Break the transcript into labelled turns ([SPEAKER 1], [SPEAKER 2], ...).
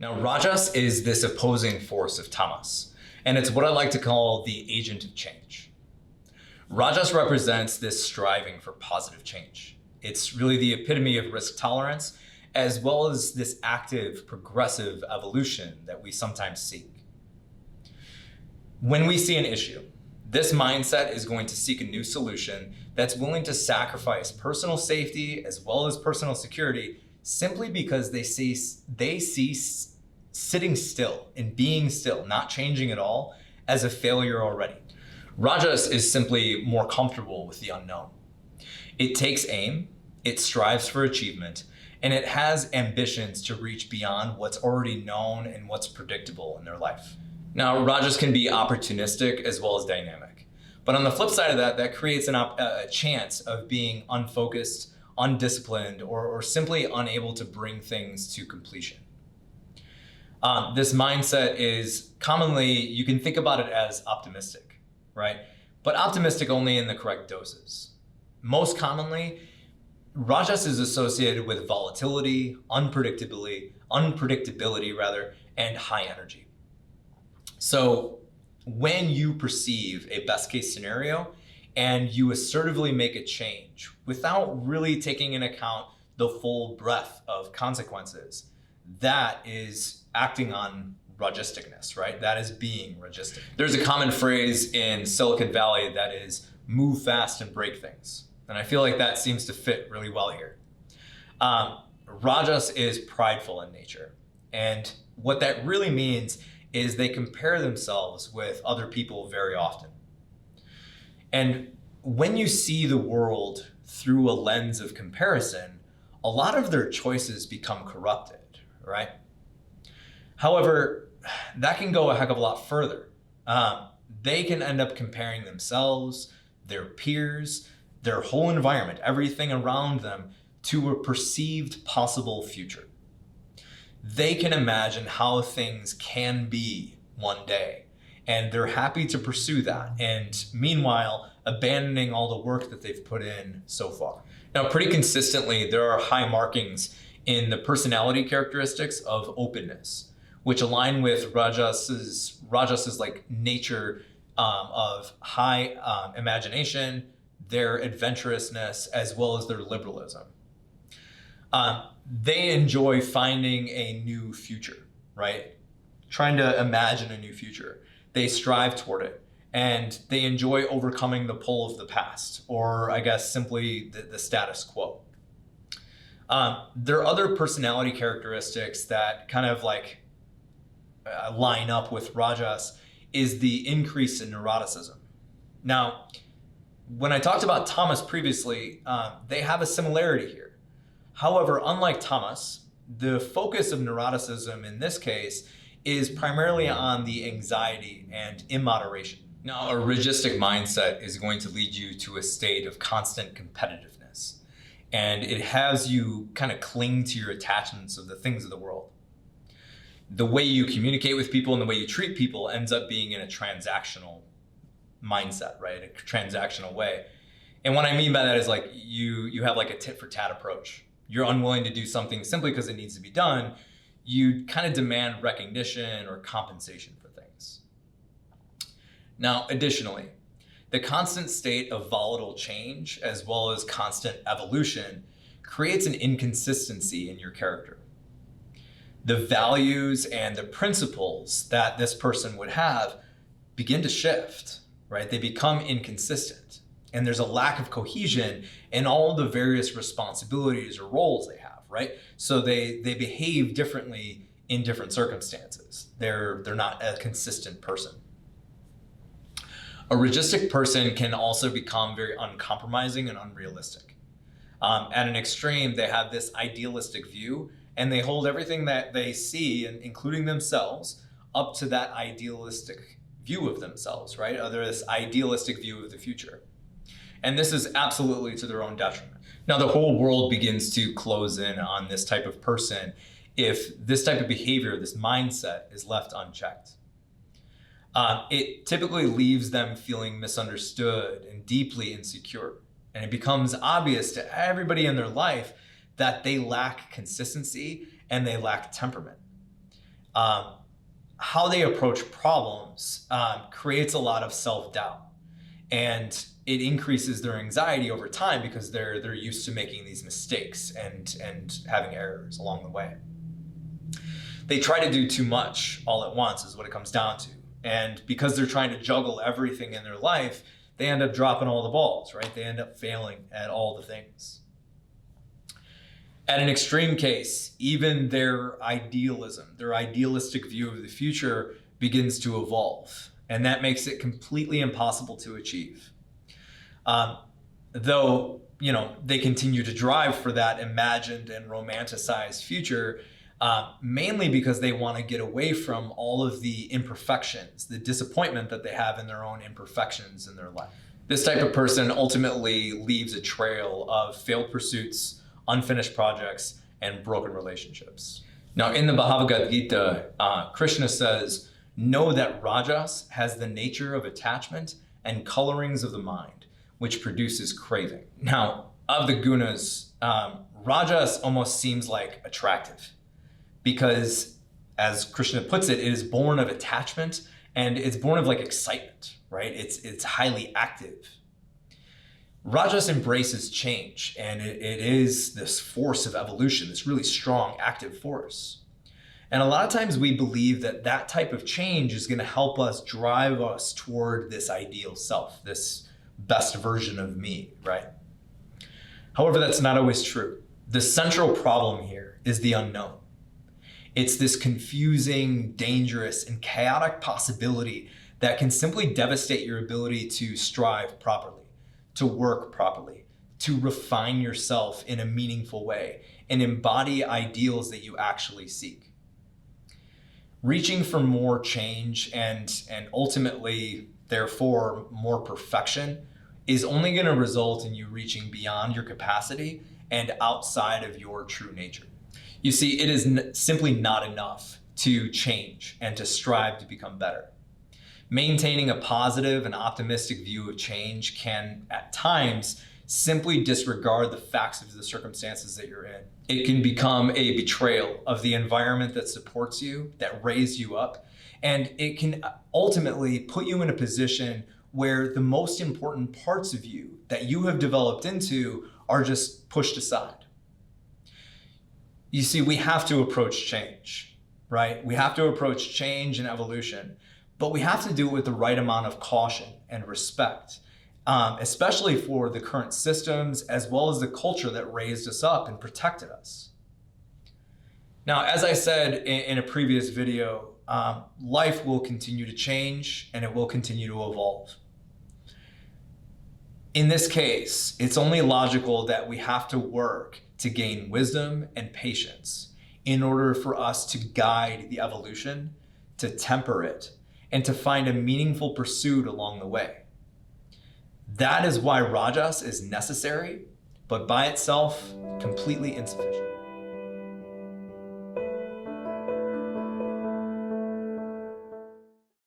[SPEAKER 1] Now, Rajas is this opposing force of Tamas, and it's what I like to call the agent of change. Rajas represents this striving for positive change. It's really the epitome of risk tolerance, as well as this active, progressive evolution that we sometimes seek. When we see an issue, this mindset is going to seek a new solution that's willing to sacrifice personal safety as well as personal security simply because they see sitting still and being still, not changing at all, as a failure already. Rajas is simply more comfortable with the unknown. It takes aim, it strives for achievement, and it has ambitions to reach beyond what's already known and what's predictable in their life. Now, Rajas can be opportunistic as well as dynamic. But on the flip side of that, that creates a chance of being unfocused, undisciplined, or simply unable to bring things to completion. This mindset is commonly, you can think about it as optimistic, right? But optimistic only in the correct doses. Most commonly, Rajas is associated with volatility, unpredictability, and high energy. So when you perceive a best case scenario and you assertively make a change without really taking into account the full breadth of consequences, that is acting on rajisticness, right? That is being rajistic. There's a common phrase in Silicon Valley that is move fast and break things. And I feel like that seems to fit really well here. Rajas is prideful in nature. And what that really means is they compare themselves with other people very often. And when you see the world through a lens of comparison, a lot of their choices become corrupted, right? However, that can go a heck of a lot further. They can end up comparing themselves, their peers, their whole environment, everything around them, to a perceived possible future. They can imagine how things can be one day, and they're happy to pursue that, and meanwhile, abandoning all the work that they've put in so far. Now, pretty consistently, there are high markings in the personality characteristics of openness, which align with Rajas's like nature of high imagination, their adventurousness, as well as their liberalism. They enjoy finding a new future, right? Trying to imagine a new future. They strive toward it, and they enjoy overcoming the pull of the past, or I guess simply the status quo. There are other personality characteristics that kind of like line up with Rajas is the increase in neuroticism. Now, when I talked about Tamas previously, they have a similarity here. However, unlike Tamas, the focus of neuroticism in this case is primarily on the anxiety and immoderation. Now, a rajistic mindset is going to lead you to a state of constant competitiveness, and it has you kind of cling to your attachments of the things of the world. The way you communicate with people and the way you treat people ends up being in a transactional mindset, right? A transactional way. And what I mean by that is like you have like a tit for tat approach. You're unwilling to do something simply because it needs to be done. You kind of demand recognition or compensation for things. Now, additionally, the constant state of volatile change as well as constant evolution creates an inconsistency in your character. The values and the principles that this person would have begin to shift, right? They become inconsistent, and there's a lack of cohesion in all the various responsibilities or roles they have, right? So they behave differently in different circumstances. They're not a consistent person. A rajistic person can also become very uncompromising and unrealistic. At an extreme, they have this idealistic view, and they hold everything that they see, including themselves, up to that idealistic view of themselves, right? Or this idealistic view of the future. And this is absolutely to their own detriment. Now, the whole world begins to close in on this type of person if this type of behavior, this mindset, is left unchecked. It typically leaves them feeling misunderstood and deeply insecure. And it becomes obvious to everybody in their life that they lack consistency and they lack temperament. how they approach problems creates a lot of self-doubt, and it increases their anxiety over time because they're used to making these mistakes and having errors along the way. They try to do too much all at once is what it comes down to. And because they're trying to juggle everything in their life, they end up dropping all the balls, right? They end up failing at all the things. At an extreme case, even their idealism, their idealistic view of the future begins to evolve. And that makes it completely impossible to achieve. Though, they continue to drive for that imagined and romanticized future, mainly because they want to get away from all of the imperfections, the disappointment that they have in their own imperfections in their life. This type of person ultimately leaves a trail of failed pursuits, unfinished projects, and broken relationships. Now, in the Bhagavad Gita, Krishna says, "Know that Rajas has the nature of attachment and colorings of the mind, which produces craving." Now, of the gunas, Rajas almost seems like attractive because, as Krishna puts it, it is born of attachment and it's born of like excitement, right? It's highly active. Rajas embraces change, and it is this force of evolution, this really strong, active force. And a lot of times we believe that that type of change is going to help us drive us toward this ideal self, this best version of me, right? However, that's not always true. The central problem here is the unknown. It's this confusing, dangerous, and chaotic possibility that can simply devastate your ability to strive properly, to work properly, to refine yourself in a meaningful way, and embody ideals that you actually seek. Reaching for more change and ultimately, therefore, more perfection is only going to result in you reaching beyond your capacity and outside of your true nature. You see, it is simply not enough to change and to strive to become better. Maintaining a positive and optimistic view of change can, at times, simply disregard the facts of the circumstances that you're in. It can become a betrayal of the environment that supports you, that raised you up, and it can ultimately put you in a position where the most important parts of you that you have developed into are just pushed aside. You see, we have to approach change, right? We have to approach change and evolution, but we have to do it with the right amount of caution and respect, especially for the current systems as well as the culture that raised us up and protected us. Now, as I said in a previous video, life will continue to change and it will continue to evolve. In this case, it's only logical that we have to work to gain wisdom and patience in order for us to guide the evolution, to temper it, and to find a meaningful pursuit along the way. That is why Rajas is necessary, but by itself, completely insufficient.